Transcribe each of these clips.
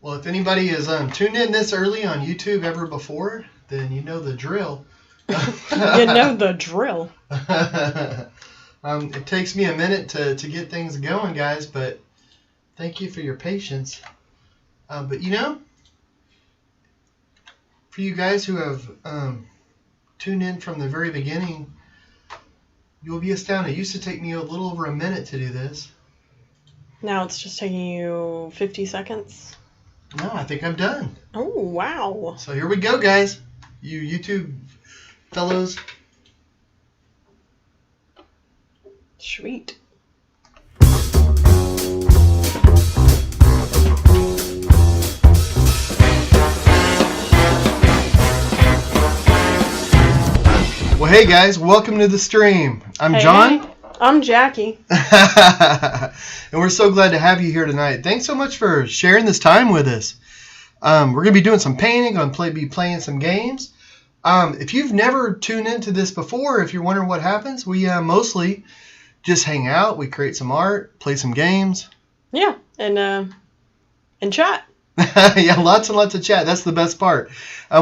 Well, if anybody has tuned in this early on YouTube ever before, then you know the drill. You know the drill. It takes me a minute to get things going, guys, but thank you for your patience. But for you guys who have tuned in from the very beginning, you'll be astounded. It used to take me a little over a minute to do this. Now it's just taking you 50 seconds. No, I think I'm done. Oh, wow. So here we go, guys. You YouTube fellows. Sweet. Well, hey, guys. Welcome to the stream. I'm John. Hey. I'm Jackie. And we're so glad to have you here tonight. Thanks so much for sharing this time with us. We're going to be doing some painting. Going to be playing some games. If you've never tuned into this before, if you're wondering what happens, we mostly just hang out. We create some art, play some games. Yeah, and chat. Yeah, lots and lots of chat. That's the best part.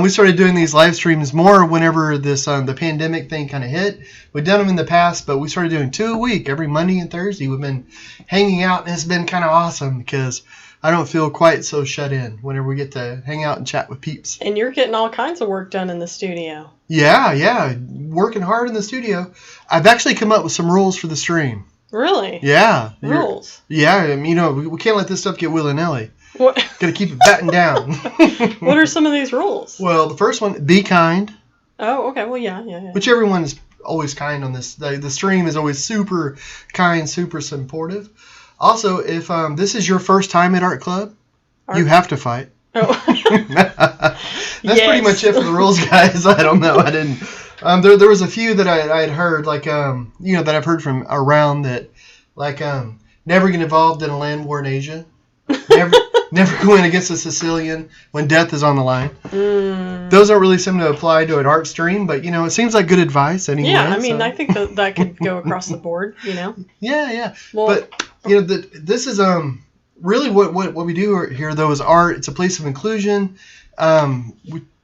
We started doing these live streams more whenever this the pandemic thing kind of hit. We've done them in the past, but we started doing 2 a week, every Monday and Thursday. We've been hanging out, and it's been kind of awesome because I don't feel quite so shut in whenever we get to hang out and chat with peeps. And you're getting all kinds of work done in the studio. Yeah, working hard in the studio. I've actually come up with some rules for the stream. Really? Yeah. Rules? Yeah, I mean, we can't let this stuff get willy-nilly. What? Got to keep it battened down. What are some of these rules? Well, the first one, be kind. Oh, okay. Well, yeah. Which everyone is always kind on this. The stream is always super kind, super supportive. Also, if this is your first time at Art Club, you have to fight. Oh. That's pretty much it for the rules, guys. I don't know. I didn't. There was a few that I had heard, like that I've heard from around that, like never get involved in a land war in Asia. Never go in against a Sicilian when death is on the line. Those don't really seem to apply to an art stream, but it seems like good advice anyway. Yeah, I mean, I think that could go across the board. Yeah. Well, but this is really what we do here though is art. It's a place of inclusion,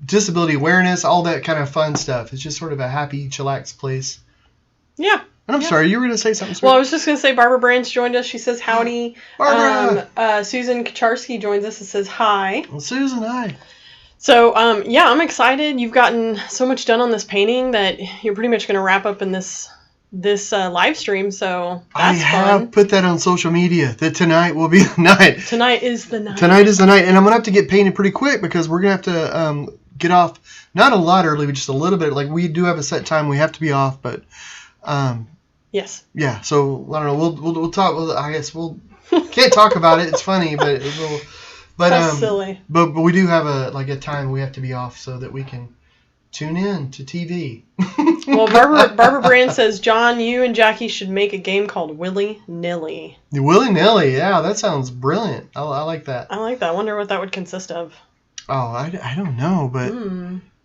disability awareness, all that kind of fun stuff. It's just sort of a happy, chillax place. Yeah. And I'm sorry, you were going to say something, sir? Well, I was just going to say Barbara Brands joined us. She says howdy. Barbara! Susan Kacharsky joins us and says hi. Well, Susan, hi. So, I'm excited. You've gotten so much done on this painting that you're pretty much going to wrap up in this live stream, so that's fun. I have put that on social media, that tonight will be the night. Tonight is the night. Tonight is the night, and I'm going to have to get painted pretty quick because we're going to have to get off, not a lot early, but just a little bit. Like, we do have a set time we have to be off, but... Yes. Yeah, so I don't know. We'll talk. I guess we'll can't talk about it. It's funny, but That's silly. But we do have a time we have to be off so that we can tune in to TV. Well, Barbara Brand says, John, you and Jackie should make a game called Willy Nilly. Willy Nilly, yeah, that sounds brilliant. I like that. I like that. I wonder what that would consist of. Oh, I don't know, but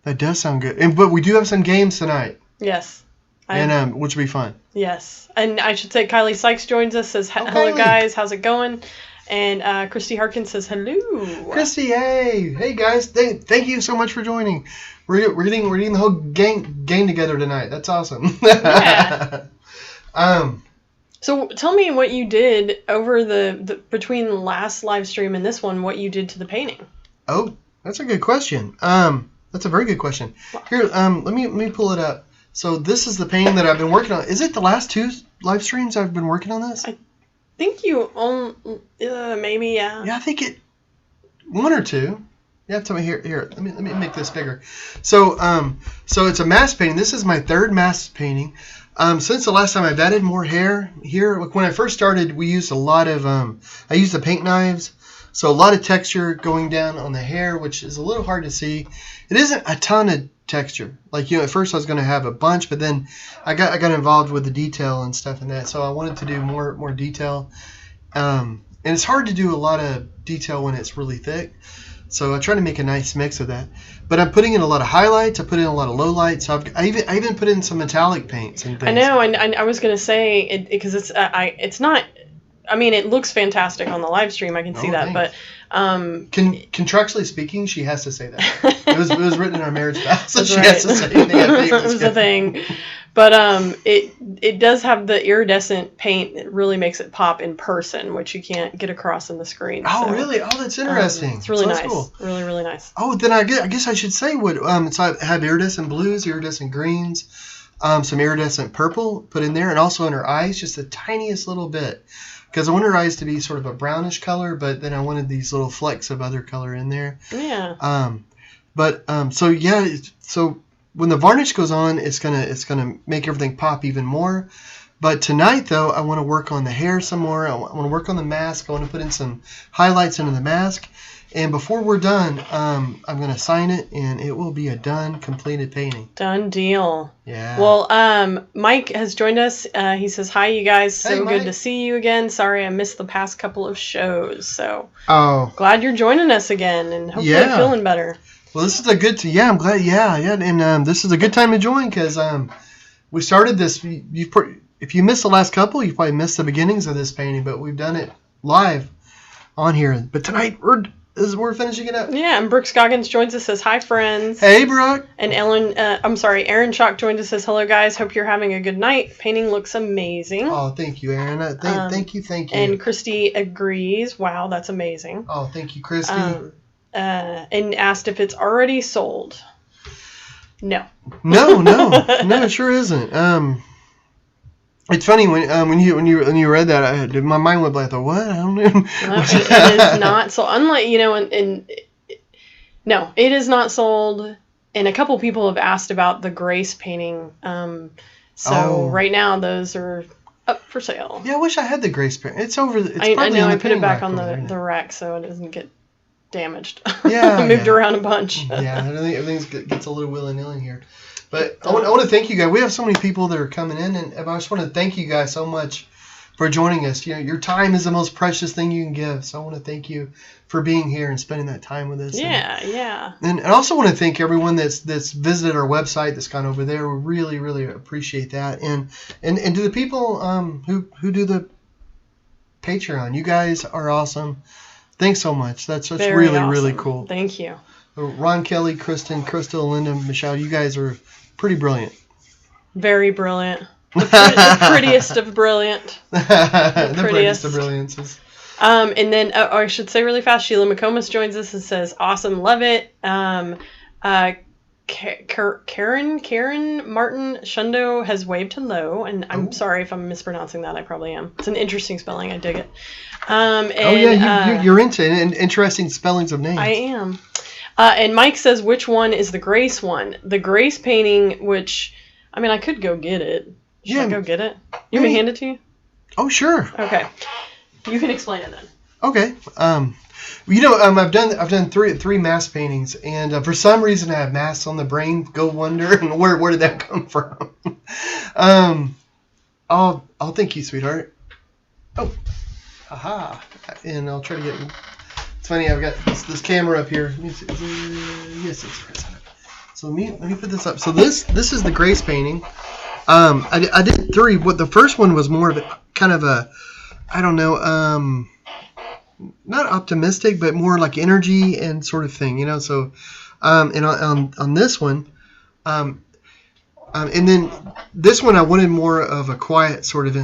that does sound good. But we do have some games tonight. Yes. And which will be fun. Yes. And I should say Kylie Sykes joins us, says, hello, guys. How's it going? And Christy Harkins says, hello. Christy, hey. Hey, guys. Thank you so much for joining. We're getting the whole game together tonight. That's awesome. Yeah. So tell me what you did over the between the last live stream and this one, what you did to the painting. Oh, that's a good question. That's a very good question. Here, let me pull it up. So this is the painting that I've been working on. Is it the last 2 live streams I've been working on this? I think you own maybe, yeah. Yeah, I think 1 or 2. Yeah, tell me here. Let me make this bigger. So it's a mask painting. This is my 3rd mask painting. Since the last time I've added more hair here. Like when I first started, we used a lot of I used the paint knives. So a lot of texture going down on the hair, which is a little hard to see. It isn't a ton of texture. Like, at first I was going to have a bunch, but then I got involved with the detail and stuff and that. So I wanted to do more detail. And it's hard to do a lot of detail when it's really thick. So I try to make a nice mix of that. But I'm putting in a lot of highlights. I put in a lot of lowlights. So I even put in some metallic paints and things. I know, and I was going to say, because it's not I mean, it looks fantastic on the live stream. I can see that, thanks. but Contractually speaking, she has to say that. It was written in our marriage vow, so she right. has to say it. It was a thing. But it does have the iridescent paint that really makes it pop in person, which you can't get across in the screen. Oh, so, really? Oh, that's interesting. it's really that's nice. Cool. Really, really nice. Oh, then I guess I should say what so I have iridescent blues, iridescent greens, some iridescent purple put in there, and also in her eyes, just the tiniest little bit. Because I want her eyes to be sort of a brownish color, but then I wanted these little flecks of other color in there. Yeah. So when the varnish goes on, it's gonna make everything pop even more. But tonight, though, I want to work on the hair some more. I want to work on the mask. I want to put in some highlights into the mask. And before we're done, I'm going to sign it, and it will be a done, completed painting. Done deal. Yeah. Well, Mike has joined us. He says, hi, you guys. So Hey, Mike. good to see you again. Sorry I missed the past couple of shows. So glad you're joining us again, and hopefully feeling better. Well, this is a good I'm glad. Yeah. And this is a good time to join because we started this. If you missed the last couple, you probably missed the beginnings of this painting, but we've done it live on here. But tonight, we're finishing it up. Yeah, and Brooks Goggins joins us, says, hi, friends. Hey, Brooke. And Aaron Chalk joins us, says, hello, guys. Hope you're having a good night. Painting looks amazing. Oh, thank you, Aaron. Thank you. And Christy agrees. Wow, that's amazing. Oh, thank you, Christy. And asked if it's already sold. No. No, it sure isn't. It's funny when you read that, my mind went like, what? I don't know. No, it is not. So unlike no, it is not sold. And a couple people have asked about the Grace painting. Right now those are up for sale. Yeah, I wish I had the Grace painting. It's over. I know. I put it back on the rack so it doesn't get damaged. Yeah, I moved around a bunch. Yeah, I think everything gets a little willy-nilly here. But I want to thank you guys. We have so many people that are coming in, and I just want to thank you guys so much for joining us. You know, your time is the most precious thing you can give. So I want to thank you for being here and spending that time with us. Yeah. And I also want to thank everyone that's visited our website, that's gone over there. We really, really appreciate that. And to the people who do the Patreon, you guys are awesome. Thanks so much. That's Very really, awesome. really cool. Thank you. Ron, Kelly, Kristen, Crystal, Linda, Michelle, you guys are pretty brilliant. Very brilliant. The prettiest of brilliant. The prettiest of brilliances. And then, I should say really fast, Sheila McComas joins us and says, awesome, love it. Karen Martin Shundo has waved hello, and I'm sorry if I'm mispronouncing that. I probably am. It's an interesting spelling. I dig it. You're into interesting spellings of names. I am. And Mike says, which one is the Grace one? The Grace painting, which, I mean, I could go get it. Should I go get it? You want me to hand it to you? Oh, sure. Okay. You can explain it then. Okay. I've done three mask paintings, and for some reason I have masks on the brain. Go wonder, and where did that come from? I'll thank you, sweetheart. Oh, haha! And I'll try to get. It's funny. I've got this camera up here. Yes, it's right. So let me put this up. So this is the Grace painting. I did three. What the first one was more of a kind of a, I don't know, not optimistic, but more like energy and sort of thing, you know. So, and on this one, and then this one I wanted more of a quiet sort of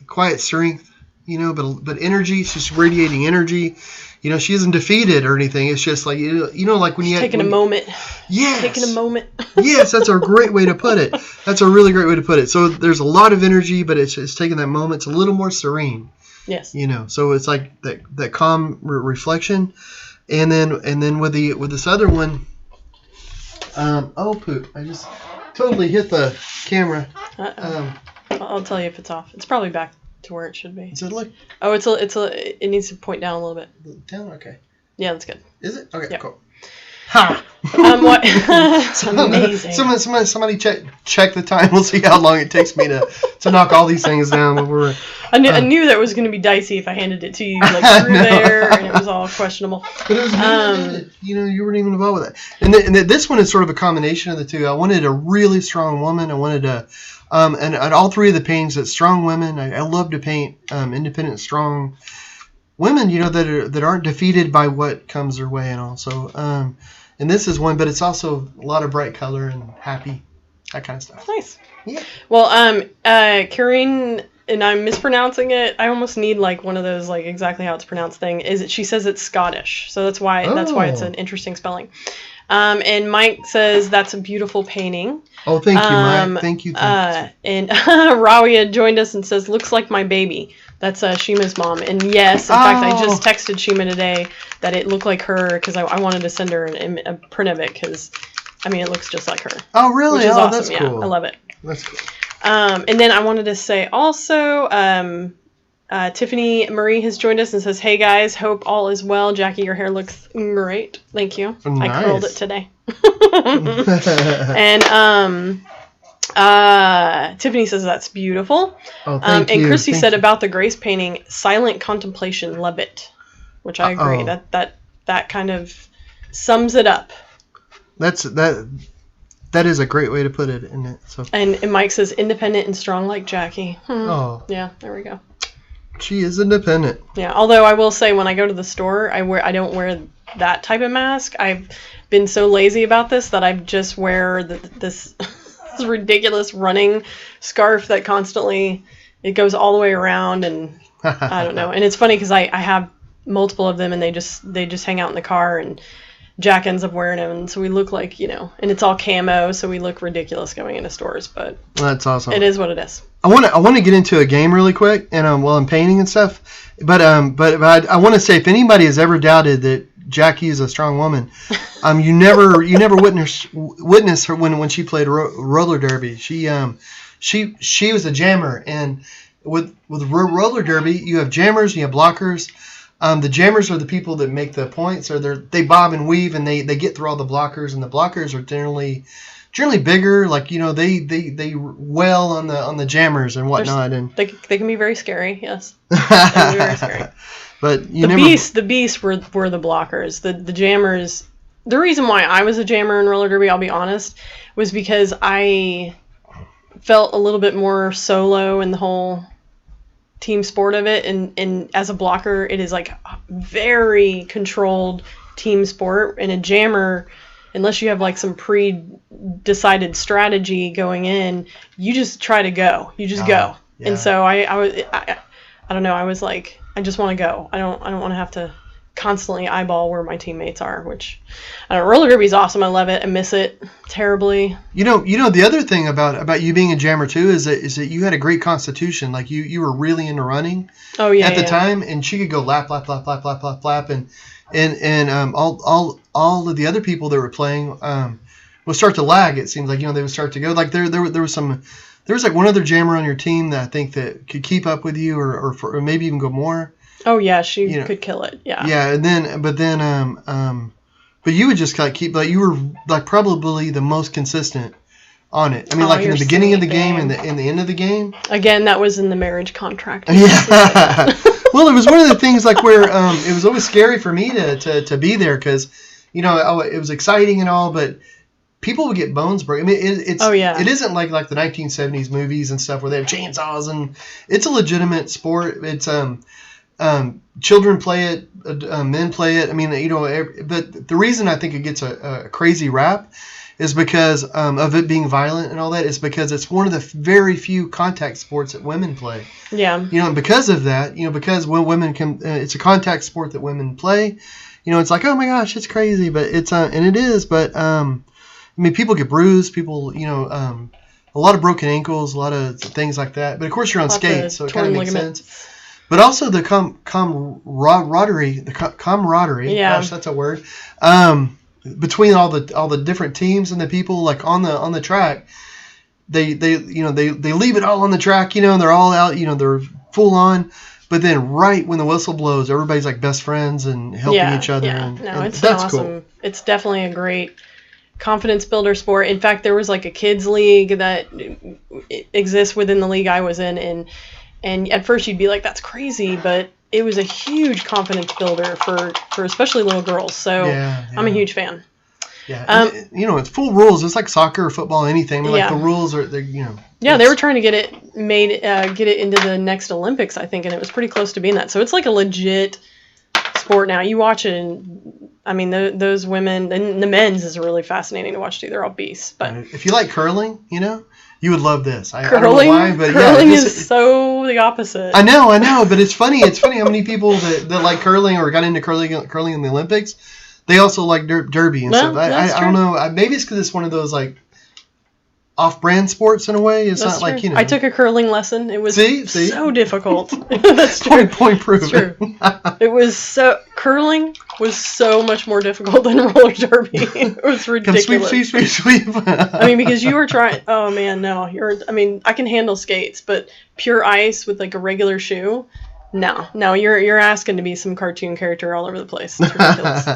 quiet strength, you know, but energy. She's just radiating energy. You know, she isn't defeated or anything. It's just like you know, like when you taking a moment. Yes. Taking a moment. Yes, that's a great way to put it. That's a really great way to put it. So there's a lot of energy, but it's taking that moment. It's a little more serene. Yes. You know, so it's like that calm reflection, and then with this other one, oh poop! I just totally hit the camera. I'll tell you if it's off. It's probably back to where it should be. Does it look? Oh, it needs to point down a little bit. Down, okay. Yeah, that's good. Is it? Okay, yep. Cool. Ha! What? Amazing. Somebody check the time. We'll see how long it takes me to knock all these things down. I knew that was going to be dicey if I handed it to you like through there, and it was all questionable. But it was you weren't even involved with that. And this one is sort of a combination of the two. I wanted a really strong woman. I wanted And all three of the paintings, it's strong women. I love to paint independent, strong women, that aren't defeated by what comes their way and all. So, and this is one, but it's also a lot of bright color and happy, that kind of stuff. Nice. Yeah. Well, Karine, and I'm mispronouncing it. I almost need like one of those like exactly how it's pronounced thing. She says it's Scottish, so that's why it's an interesting spelling. And Mike says that's a beautiful painting. Oh, thank you, Mike. Thank you. And Rawia joined us and says, looks like my baby. That's Shima's mom. And yes, in fact, I just texted Shima today that it looked like her because I wanted to send her a print of it because, it looks just like her. Oh, really? Which is awesome. That's cool. Yeah, I love it. That's cool. And then I wanted to say also, Tiffany Marie has joined us and says, hey guys, hope all is well. Jackie, your hair looks great. Thank you. Nice. I curled it today. And Tiffany says that's beautiful. Oh, thank you. And Christy said about the Grace painting, silent contemplation, love it. Which I agree. That kind of sums it up. That is a great way to put it, isn't it? So. And Mike says independent and strong like Jackie. Oh. Yeah, there we go. She is independent. Yeah, although I will say when I go to the store, I don't wear that type of mask. I've been so lazy about this that I just wear this ridiculous running scarf that constantly it goes all the way around, and I don't know. And it's funny because I have multiple of them, and they just hang out in the car, and Jack ends up wearing them, and so we look like, and it's all camo, so we look ridiculous going into stores, but that's awesome. It is what it is. I want to get into a game really quick, and while I'm painting and stuff, but I want to say if anybody has ever doubted that Jackie is a strong woman, you never witnessed her when she played roller derby. She was a jammer, and with roller derby you have jammers and you have blockers. The jammers are the people that make the points, or they bob and weave, and they get through all the blockers, and the blockers are generally bigger, like they wail on the jammers and whatnot, and they can be very scary. Yes, they can be very scary. But the beasts were the blockers. The jammers. The reason why I was a jammer in roller derby, I'll be honest, was because I felt a little bit more solo in the whole team sport of it, and as a blocker it is like a very controlled team sport, and a jammer, unless you have like some pre-decided strategy going in, you just try to go, go. Yeah. And so I don't know, I was like, I just want to go, I don't want to have to constantly eyeball where my teammates are, which I don't know, roller derby is awesome. I love it. I miss it terribly. The other thing about you being a jammer too is that you had a great constitution. Like you were really into running. Oh yeah. At the time, and she could go lap, and all of the other people that were playing would start to lag. It seems like they would start to go like there was like one other jammer on your team that I think that could keep up with you or maybe even go more. Oh yeah, she could kill it. Yeah. Yeah, but you would just keep you were like probably the most consistent on it. I mean, like in the beginning of the game and in the end of the game. Again, that was in the marriage contract. Yeah. Well, it was one of the things like where it was always scary for me to be there because it was exciting and all, but people would get bones broken. I mean, it isn't like the 1970s movies and stuff where they have chainsaws, and it's a legitimate sport. It's children play it, men play it. I mean, but the reason I think it gets a crazy rap is because of it being violent and all that. Is because it's one of the very few contact sports that women play. Yeah. And because of that, because when women can, it's a contact sport that women play. It's like, oh my gosh, it's crazy, but it's and it is, but I mean, people get bruised, people, a lot of broken ankles, a lot of things like that. But of course, you're on skates, so it kind of makes sense. But also the camaraderie. Yeah. Gosh, that's a word. Between all the different teams and the people like on the track, they leave it all on the track, and they're all out, they're full on. But then right when the whistle blows, everybody's like best friends and helping each other. Yeah. And it's that's awesome. Cool. It's definitely a great confidence builder sport. In fact, there was like a kids league that exists within the league I was in, and at first you'd be like, that's crazy, but it was a huge confidence builder for especially little girls. So I'm a huge fan. Yeah, and, it's full rules. It's like soccer or football, anything. Like the rules are, Yeah, they were trying to get it made, get it into the next Olympics, I think, and it was pretty close to being that. So it's like a legit sport now. You watch it, and I mean, those women, and the men's is really fascinating to watch too. They're all beasts. But if you like curling, you would love this. Curling, I don't know why, but curling is so the opposite. I know, but it's funny. It's funny how many people that like curling or got into curling in the Olympics. They also like derby and stuff. I don't know. Maybe it's because it's one of those like off-brand sports in a way. It's that's not true. like I took a curling lesson. It was so difficult. That's true. Point proven. It was curling was so much more difficult than roller derby. It was ridiculous. Sweep. I mean, because you were trying. Oh man, no. I can handle skates, but pure ice with like a regular shoe. No, you're asking to be some cartoon character all over the place. It's ridiculous.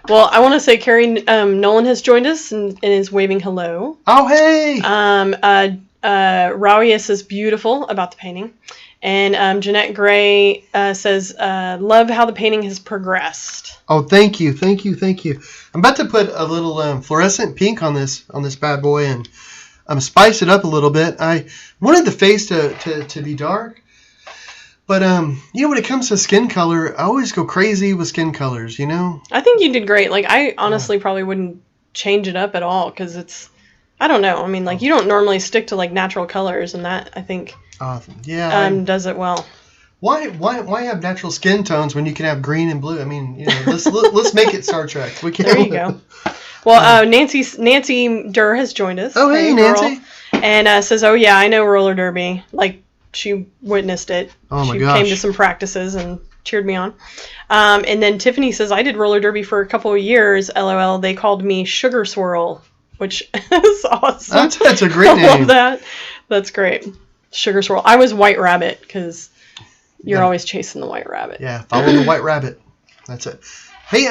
Well, I want to say Carrie Nolan has joined us and is waving hello. Oh, hey! Rawi says beautiful about the painting. And Jeanette Gray says, love how the painting has progressed. Oh, thank you. I'm about to put a little fluorescent pink on this bad boy and spice it up a little bit. I wanted the face to be dark. But, when it comes to skin color, I always go crazy with skin colors, I think you did great. Like, I honestly probably wouldn't change it up at all because it's, I don't know. I mean, like, you don't normally stick to, like, natural colors, and that, I think, does it well. Why have natural skin tones when you can have green and blue? I mean, let's make it Star Trek. There you go. Well, Nancy Durr has joined us. Oh, hey Nancy. And says, oh, yeah, I know roller derby. Like, she witnessed it. Oh my she gosh. Came to some practices and cheered me on. And then Tiffany says, I did roller derby for a couple of years. LOL. They called me Sugar Swirl, which is awesome. That's a great name. I love that. That's great. Sugar Swirl. I was White Rabbit because you're always chasing the White Rabbit. Yeah, follow the White Rabbit. That's it. Hey,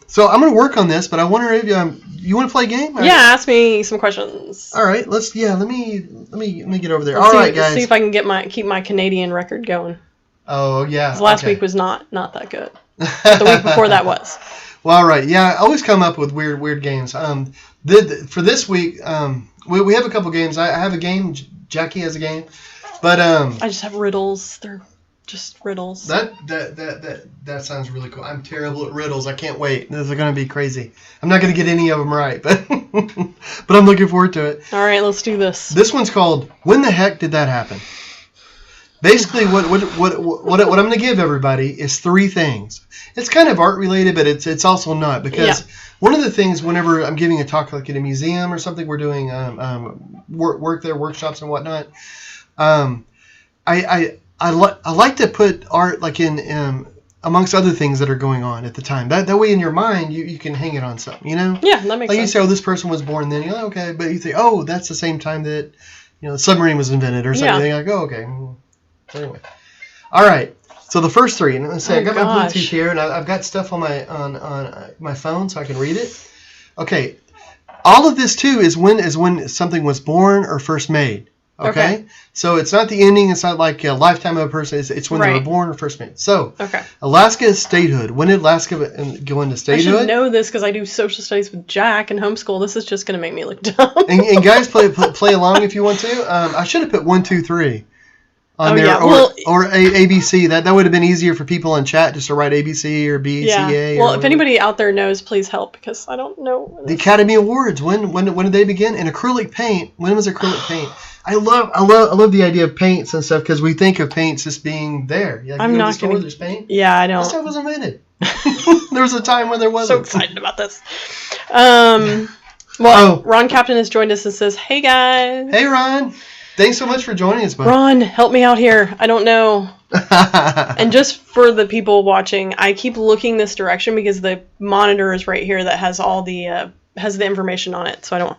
so I'm gonna work on this, but I wonder if you want to play a game? Yeah, ask me some questions. All right, let me get over there. All right, guys. See if I can keep my Canadian record going. Oh yeah. Last week was not that good. But the week before that was. Well, all right. Yeah, I always come up with weird games. For this week, we have a couple games. I have a game. Jackie has a game, but I just have riddles. They're just riddles. That sounds really cool. I'm terrible at riddles. I can't wait. This is going to be crazy. I'm not going to get any of them right, but but I'm looking forward to it. All right, let's do this. This one's called "When the Heck Did That Happen?" Basically, what I'm going to give everybody is three things. It's kind of art related, but it's also not, because one of the things whenever I'm giving a talk like at a museum or something, we're doing work there, workshops and whatnot. I like to put art like in amongst other things that are going on at the time. That way in your mind you can hang it on something, Yeah, that makes sense. Like you say, oh, this person was born then. You're like, okay, but you think, oh, that's the same time that the submarine was invented or something. You're like, oh, okay. So anyway, all right. So the first three, and let's say I got my Bluetooth here, and I've got stuff on my phone so I can read it. Okay, all of this too is when something was born or first made. Okay? So it's not the ending. It's not like a lifetime of a person. It's when they were born or first made. So Alaska statehood. When did Alaska go into statehood? I should know this because I do social studies with Jack and homeschool. This is just going to make me look dumb. and guys, play along if you want to. I should have put 1, 2, 3 on there, or ABC. That would have been easier for people in chat just to write ABC or BCA. Well, if anybody out there knows, please help because I don't know. The Academy Awards. When did they begin? In acrylic paint. When was acrylic paint? I love the idea of paints and stuff because we think of paints as being there. Like, I'm not going to. There's paint. Yeah, I know. That stuff was invented. There was a time when there wasn't. So excited about this. Ron Captain has joined us and says, "Hey guys." Hey Ron. Thanks so much for joining us, bud. Ron, help me out here. I don't know. And just for the people watching, I keep looking this direction because the monitor is right here that has all the has the information on it. So I don't.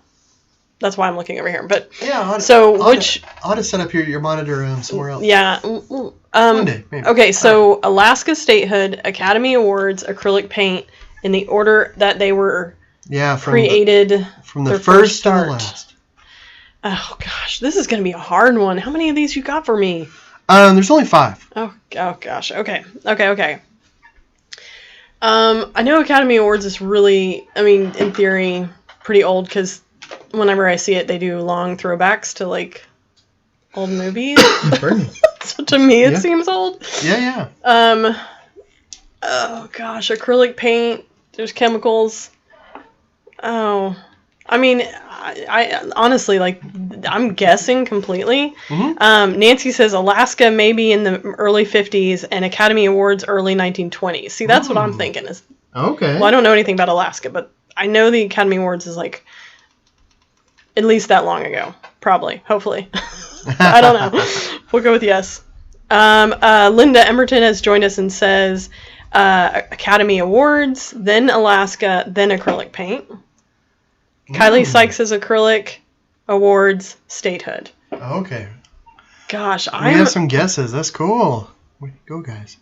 That's why I'm looking over here. But yeah. I'll to set up your monitor somewhere else. Yeah. One day, maybe. Okay. So Alaska statehood, Academy Awards, acrylic paint in the order that they were created from the first to the last. Oh gosh, this is gonna be a hard one. How many of these you got for me? There's only 5. Oh gosh. Okay. I know Academy Awards is really, I mean, in theory, pretty old because whenever I see it, they do long throwbacks to like old movies. So to me, it seems old. Yeah. Oh gosh, acrylic paint. There's chemicals. Oh, I mean, I honestly, like, I'm guessing completely. Mm-hmm. Nancy says Alaska maybe in the early 50s and Academy Awards early 1920s. See, that's what I'm thinking. Is okay. Well, I don't know anything about Alaska, but I know the Academy Awards is like at least that long ago. Probably. Hopefully. I don't know. We'll go with yes. Linda Emerton has joined us and says Academy Awards, then Alaska, then acrylic paint. Kylie Sykes says acrylic, awards, statehood. Okay. Gosh, we have some guesses. That's cool. Go, guys.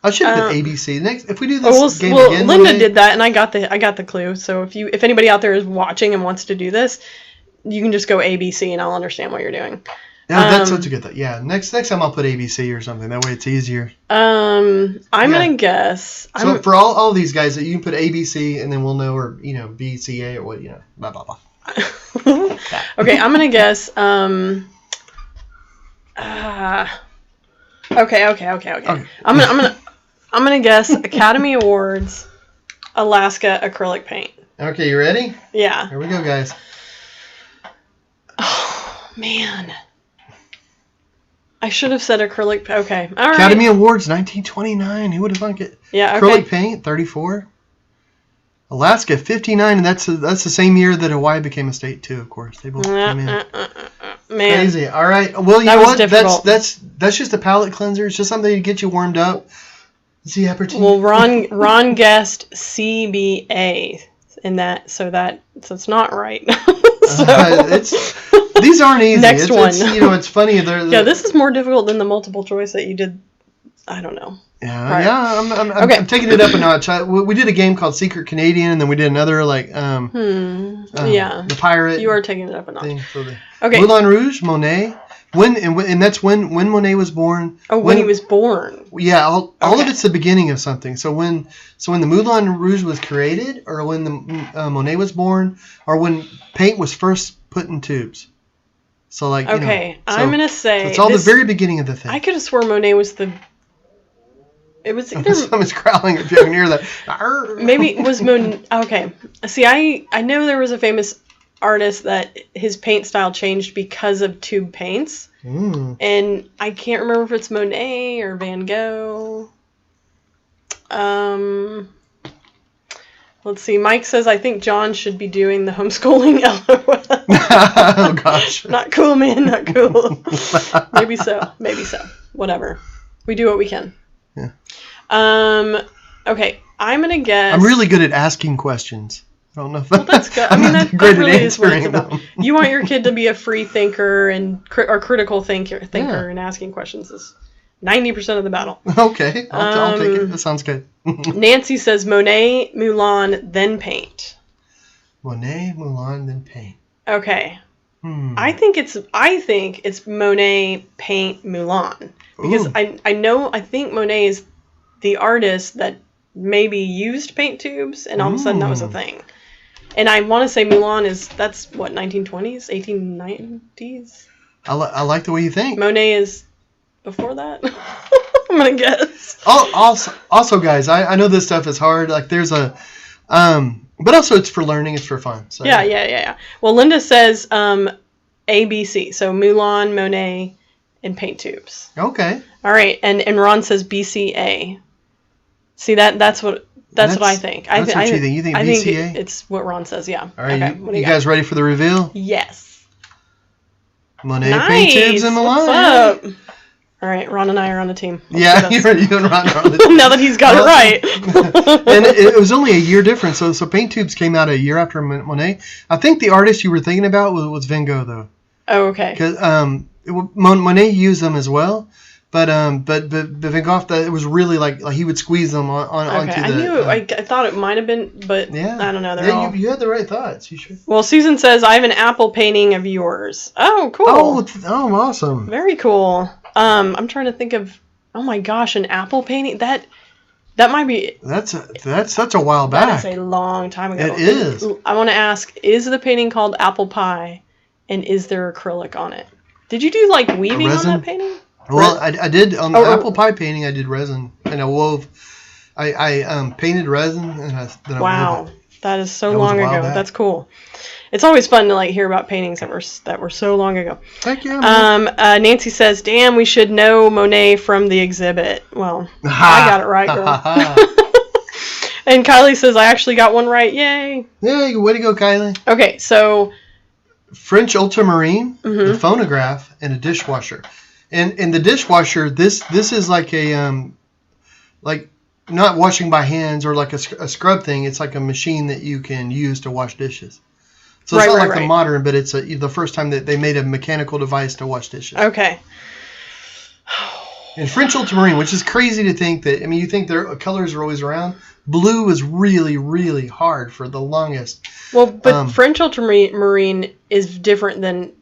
I should have done ABC. Next, if we do this game again. Linda did that, and I got the clue. So if anybody out there is watching and wants to do this, you can just go ABC, and I'll understand what you're doing. Yeah, that's such a good thing. Yeah, next time I'll put ABC or something. That way it's easier. I'm gonna guess. So for all these guys, you can put ABC, and then we'll know, or BCA or what, blah blah blah. Okay, I'm gonna guess. Okay. I'm gonna guess Academy Awards, Alaska acrylic paint. Okay, you ready? Yeah. Here we go, guys. Oh man. I should have said acrylic. Okay, all right. Academy Awards 1929. Who would have thunk it? Yeah. Okay. Acrylic Okay. paint 34. Alaska 59, and that's the same year that Hawaii became a state too. Of course, they both came in. Man. Crazy. All right. Well, you know what? Difficult. That's just a palate cleanser. It's just something to get you warmed up. See, well, Ron guessed CBA in that, so it's not right. These aren't easy. Next one. It's funny. Yeah, this is more difficult than the multiple choice that you did. I don't know. Yeah, right. Yeah. I'm taking it up a notch. We did a game called Secret Canadian, and then we did another the pirate. You are taking it up a notch. Okay. Moulin Rouge, Monet. And that's when Monet was born. Oh, when he was born. Yeah, all of it's the beginning of something. So when the Moulin Rouge was created, or when the Monet was born, or when paint was first put in tubes. So I'm gonna say it's all the very beginning of the thing. I could have swore Monet was the. It was either. Someone's growling if you can hear that. Maybe it was Monet. Okay, see, I know there was a famous artist that his paint style changed because of tube paints, and I can't remember if it's Monet or Van Gogh. Let's see. Mike says I think John should be doing the homeschooling. Oh gosh. Not cool, man. Not cool. Maybe so. Whatever. We do what we can. Yeah. Okay. I'm gonna guess. I'm really good at asking questions. I don't know if that's good. I mean, that really is what it's about. You want your kid to be a free thinker or critical thinker, and asking questions is 90% of the battle. Okay, I'll take it. That sounds good. Nancy says Monet, Mulan, then paint. Monet, Mulan, then paint. Okay. I think it's Monet, paint, Mulan, because I think Monet is the artist that maybe used paint tubes, and all of a sudden that was a thing. And I want to say Mulan that's what, 1920s, 1890s? I like the way you think. Monet is before that? I'm going to guess. Also, guys, I know this stuff is hard. Like, there's a... but also it's for learning, it's for fun. So. Yeah. Well, Linda says ABC. So Mulan, Monet, and paint tubes. Okay. All right. And Ron says BCA. See, that's what I think. That's what you think. You think BCA? I think it's what Ron says, yeah. All right, okay, you guys ready for the reveal? Yes. Monet, paint tubes, and Milan. What's up? All right, Ron and I are on the team. Yeah, you and Ron are on the team. Now that he's got it right. And it was only a year difference. So paint tubes came out a year after Monet. I think the artist you were thinking about was Van Gogh, though. Oh, okay. Because Monet used them as well. But Van Gogh, it was really like he would squeeze them onto the... I thought it might have been, but yeah. I don't know. You had the right thoughts. You sure? Well, Susan says, I have an apple painting of yours. Oh, cool. Oh, awesome. Very cool. I'm trying to think of... Oh, my gosh, an apple painting? That might be. That's such a while back. That is a long time ago. It is. I want to ask: is the painting called Apple Pie, and is there acrylic on it? Did you do like weaving on that painting? Well, I did on the apple pie painting. I did resin, and I wove. I painted resin, and then I wove it. That is so long ago. That's cool. It's always fun to like hear about paintings that were so long ago. Heck yeah. Nancy says, "Damn, we should know Monet from the exhibit." Well, I got it right, girl. And Kylie says, "I actually got one right. Yay!" Yay! Way to go, Kylie. Okay, so French ultramarine, a phonograph, and a dishwasher. And the dishwasher, this is like a like not washing by hands or like a scrub thing. It's like a machine that you can use to wash dishes. So it's not like the modern, but it's the first time that they made a mechanical device to wash dishes. Okay. And French ultramarine, which is crazy to think that, I mean, you think their colors are always around. Blue was really, really hard for the longest. Well, but French ultramarine is different than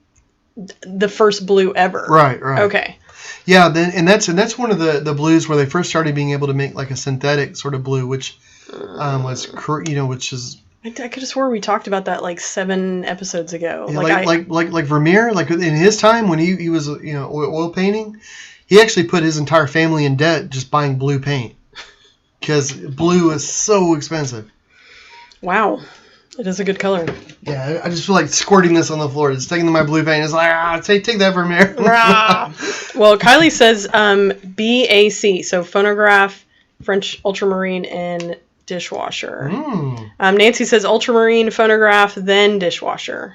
the first blue ever. Right. Okay. Yeah, that's one of the blues where they first started being able to make like a synthetic sort of blue, which which is. I could have swore we talked about that like 7 episodes ago. Yeah, like Vermeer, like in his time when he was oil painting, he actually put his entire family in debt just buying blue paint because blue is so expensive. Wow, it is a good color. Yeah, I just feel like squirting this on the floor. It's taking my blue paint. It's like take that Vermeer. Well, Kylie says BAC, so phonograph, French ultramarine, and dishwasher. Nancy says ultramarine, phonograph, then dishwasher.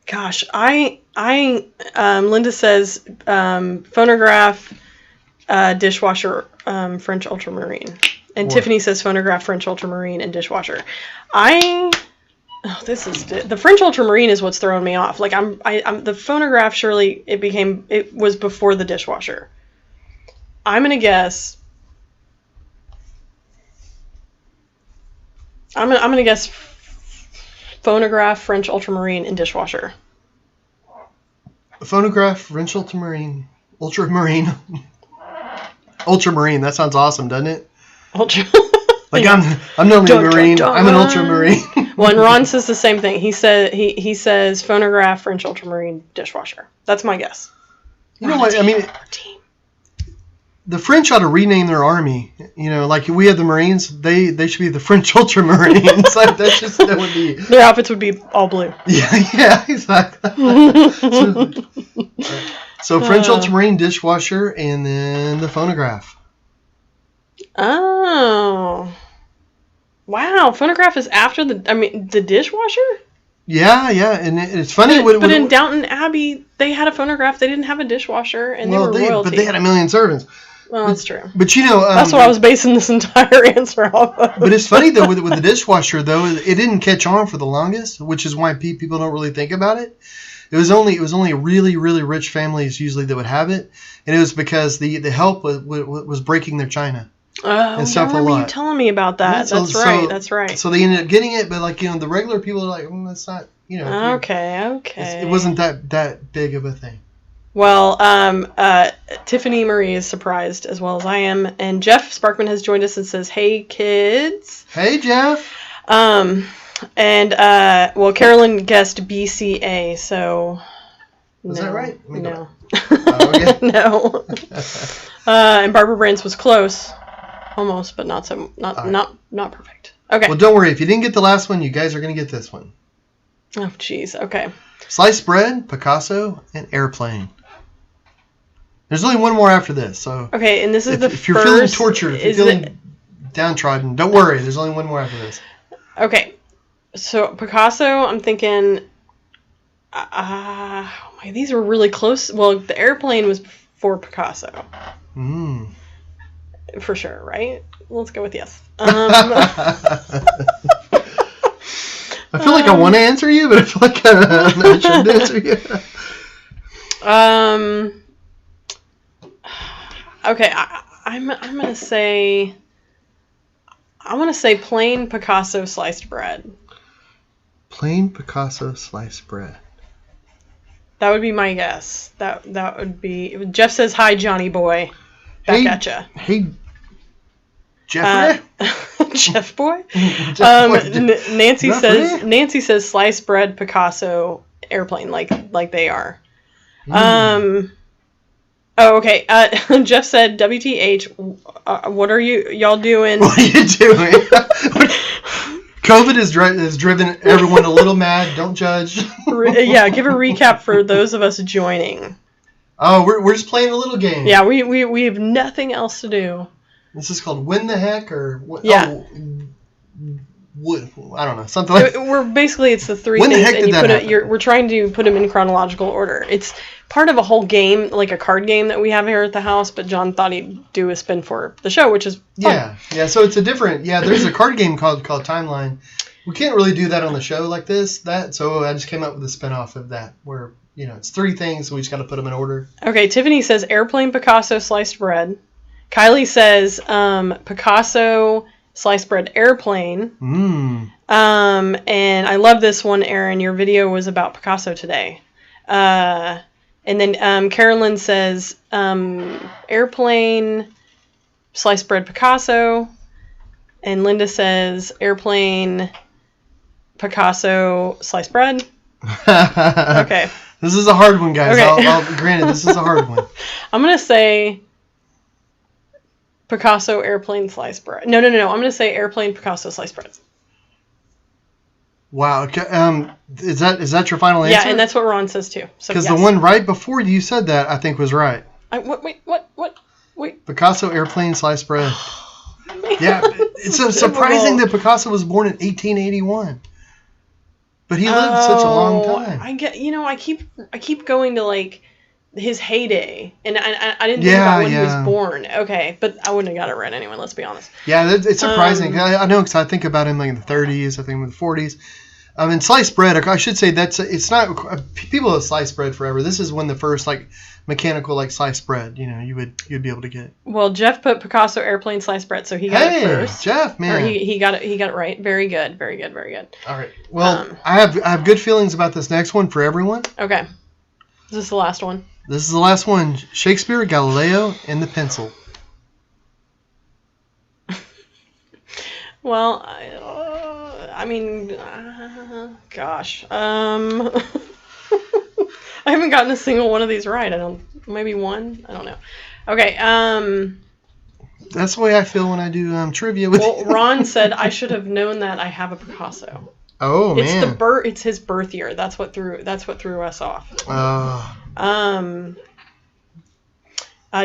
Gosh, Linda says phonograph, dishwasher, French ultramarine, and Tiffany says phonograph, French ultramarine, and dishwasher. The French ultramarine is what's throwing me off. Like I'm the phonograph. Surely it was before the dishwasher. I'm gonna guess. I'm gonna guess phonograph, French ultramarine, and dishwasher. Phonograph, French ultramarine. Ultramarine. That sounds awesome, doesn't it? Like I'm not only a marine. I'm an ultramarine. Well, and Ron says the same thing. He says phonograph, French ultramarine, dishwasher. That's my guess. You know what? I mean, the French ought to rename their army. Like we have the Marines, they should be the French Ultramarines. Like that would be. Their outfits would be all blue. Yeah, exactly. So French Ultramarine, dishwasher, and then the phonograph. Oh, wow! Phonograph is after the dishwasher. Yeah, and it's funny. But in Downton Abbey, they had a phonograph. They didn't have a dishwasher, and they were royalty. But they had 1 million servants. Well, that's true. But that's what I was basing this entire answer off of. But it's funny though with the dishwasher though, it didn't catch on for the longest, which is why people don't really think about it. It was only really, really rich families usually that would have it, and it was because the help was breaking their china. Oh, I remember you telling me about that. Yeah, that's right. So they ended up getting it, but the regular people are like, that's not, Okay. It wasn't that big of a thing. Well, Tiffany Marie is surprised as well as I am, and Jeff Sparkman has joined us and says, "Hey kids." Hey Jeff. Carolyn guessed BCA, so. Is that right? No. Okay. No. And Barbara Brands was close. Almost, but not perfect. Okay. Well, don't worry. If you didn't get the last one, you guys are going to get this one. Oh, jeez. Okay. Sliced bread, Picasso, and airplane. There's only one more after this, so. Okay, and this is if you're feeling tortured, if you're feeling downtrodden, don't worry. There's only one more after this. Okay, so Picasso, I'm thinking. These were really close. Well, the airplane was before Picasso. For sure, right? Let's go with yes. I feel like I want to answer you, but I feel like I shouldn't answer you. Okay, I'm gonna say. I want to say plain Picasso sliced bread. Plain Picasso sliced bread. That would be my guess. That would be. Jeff says hi, Johnny boy. Back at ya. Hey, Jeffrey? Jeff boy. Jeffrey? Nancy says sliced bread Picasso airplane like they are. Oh, okay. Jeff said, WTH, what are y'all doing? What are you doing? COVID has driven everyone a little mad. Don't judge. Yeah, give a recap for those of us joining. Oh, we're just playing a little game. Yeah, we have nothing else to do. This is called Win the Heck or what? Yeah. I don't know, something like. We're basically it's the three When the things, heck and did that happen? we're trying to put them in chronological order. It's part of a whole game, like a card game that we have here at the house. But John thought he'd do a spin for the show, which is fun. Yeah. So it's a different. Yeah, there's a card game called Timeline. We can't really do that on the show like this. So I just came up with a spinoff of that where it's three things. So we just got to put them in order. Okay, Tiffany says airplane Picasso sliced bread. Kylie says Picasso sliced bread airplane. And I love this one, Aaron. Your video was about Picasso today. And then Carolyn says airplane sliced bread Picasso. And Linda says airplane Picasso sliced bread. Okay. This is a hard one, guys. Okay. Granted, this is a hard one. I'm going to say Picasso airplane sliced bread. No. I'm going to say airplane Picasso sliced bread. Wow. Okay. Is that your final answer? Yeah, and that's what Ron says too. Because the one right before you said that, I think, was right. Wait. Picasso airplane sliced bread. Man, Yeah, it's so surprising that Picasso was born in 1881. But he lived such a long time. I keep going to like his heyday, and I didn't think about when he was born. Okay, but I wouldn't have got it right anyway. Let's be honest. Yeah, it's surprising. I know because I think about him like in the 30s. I think in the 40s. And sliced bread, I should say it's not people have sliced bread forever. This is when the first like mechanical like sliced bread, you'd be able to get. Well, Jeff put Picasso airplane sliced bread, so he got it first. Jeff, man, or he got it right. Very good. All right. Well, I have good feelings about this next one for everyone. Okay. Is this the last one? This is the last one. Shakespeare, Galileo, and the pencil. Well, gosh. I haven't gotten a single one of these right. Maybe one. I don't know. Okay. That's the way I feel when I do trivia with you. Ron said I should have known that I have a Picasso. Oh, man. It's his birth year. That's what threw us off.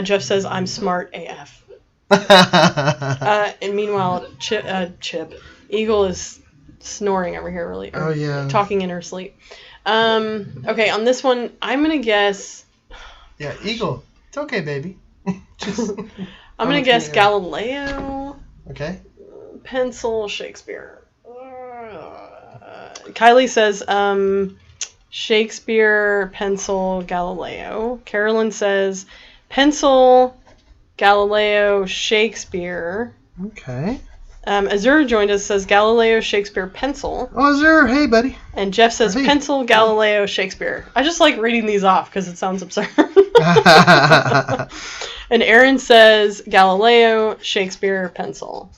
Jeff says I'm smart AF. And meanwhile, Chip Eagle is snoring over here, really. Oh yeah. Talking in her sleep. Okay, on this one, I'm gonna guess. Yeah, Eagle. It's okay, baby. I'm gonna guess Galileo. Okay. Pencil, Shakespeare. Kylie says Shakespeare, pencil, Galileo. Carolyn says pencil, Galileo, Shakespeare. Okay. Azura joined us, says Galileo, Shakespeare, pencil. Oh, Azura, hey, buddy. And Jeff says pencil, Galileo, Shakespeare. I just like reading these off because it sounds absurd. And Aaron says Galileo, Shakespeare, pencil.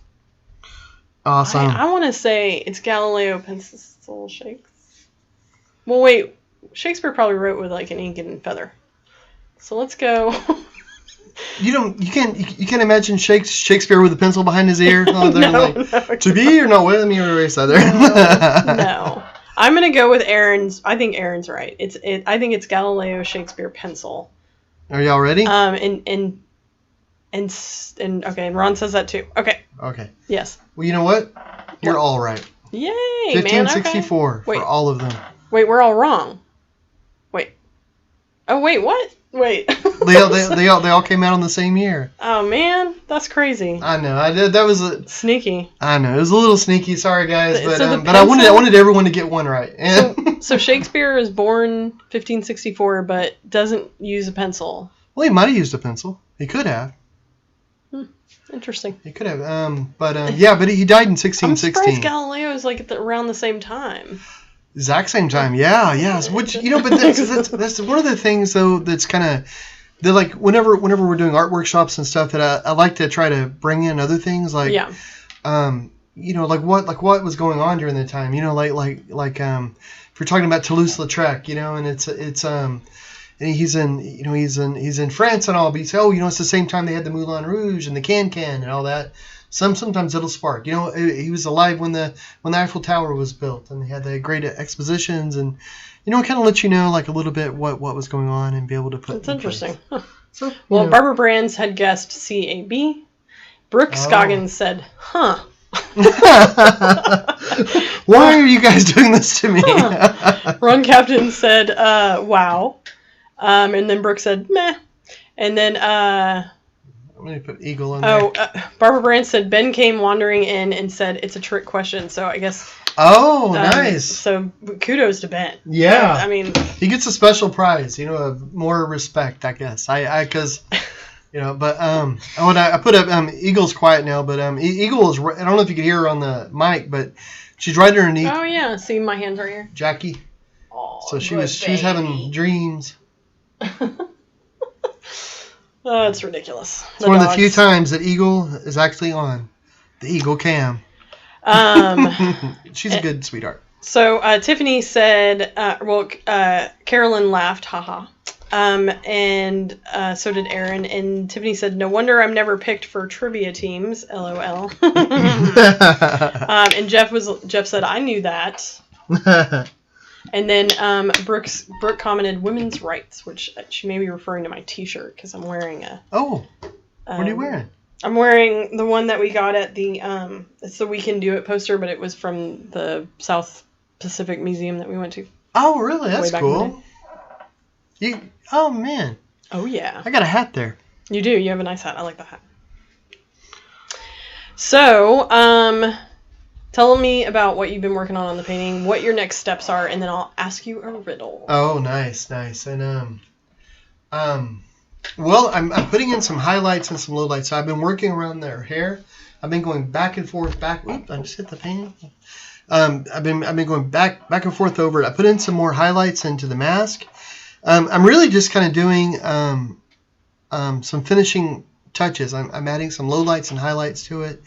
Awesome. I want to say it's Galileo, pencil, Shakespeare. Well, wait. Shakespeare probably wrote with like an ink and feather. So let's go. You can't imagine Shakespeare with a pencil behind his ear. No, to be or not? Wait, let me erase that there. No. I'm gonna go with Aaron's. I think Aaron's right. I think it's Galileo, Shakespeare, pencil. Are y'all ready? And okay, and Ron says that too. Okay. Okay. Yes. Well, you know what? You're all right. Yay, 1564 man. Okay. for all of them. Wait, we're all wrong. Wait. Oh wait, what? Wait. they all came out on the same year. Oh man, that's crazy. I know. I did. That was sneaky. I know. It was a little sneaky. Sorry, guys, but pencil, I wanted everyone to get one right. So Shakespeare is born 1564, but doesn't use a pencil. Well, he might have used a pencil. He could have. Interesting. He could have. But he died in 1616. I'm surprised Galileo is like around the same time. Exact same time, yeah. Which but that's one of the things though that's kind of they're like whenever we're doing art workshops and stuff, that I like to try to bring in other things like like what was going on during the time, if you're talking about Toulouse-Lautrec, and and he's in France and all, but you say, it's the same time they had the Moulin Rouge and the Can-Can and all that. Sometimes it'll spark. He was alive when the Eiffel Tower was built, and they had the great expositions, and it kind of lets you know like a little bit what was going on and be able to put. That's interesting. Huh. So, Barbara Brands had guessed CAB. Brooke Scoggins said, "Huh." Why are you guys doing this to me? Ron Captain said, "Wow." And then Brooke said, "Meh." And then I'm going to put Eagle in there. Barbara Brandt said Ben came wandering in and said it's a trick question. So I guess. Oh, nice. So kudos to Ben. Yeah. I mean, he gets a special prize. Of more respect, I guess. Because. But I put up Eagle's quiet now, but Eagle is. I don't know if you could hear her on the mic, but she's right underneath. Oh yeah, see my hands right here. Jackie. Oh, so she was having dreams. Oh, it's ridiculous. It's one of the few times that Eagle is actually on the Eagle cam. She's a good sweetheart. So Tiffany said, Carolyn laughed, haha. And so did Aaron. And Tiffany said, "No wonder I'm never picked for trivia teams." LOL. And Jeff said, "I knew that." And then Brooke commented, "Women's rights," which she may be referring to my T-shirt because I'm wearing a. Oh, what are you wearing? I'm wearing the one that we got at the it's the We Can Do It poster, but it was from the South Pacific Museum that we went to. Oh, really? That's cool. Oh man. Oh yeah. I got a hat there. You do. You have a nice hat. I like the hat. So, tell me about what you've been working on the painting, what your next steps are, and then I'll ask you a riddle. Oh, nice. And well, I'm putting in some highlights and some lowlights. So I've been working around their hair. I've been going back and forth. Oops, I just hit the painting. I've been going back and forth over it. I put in some more highlights into the mask. I'm really just kind of doing some finishing touches. I'm adding some lowlights and highlights to it.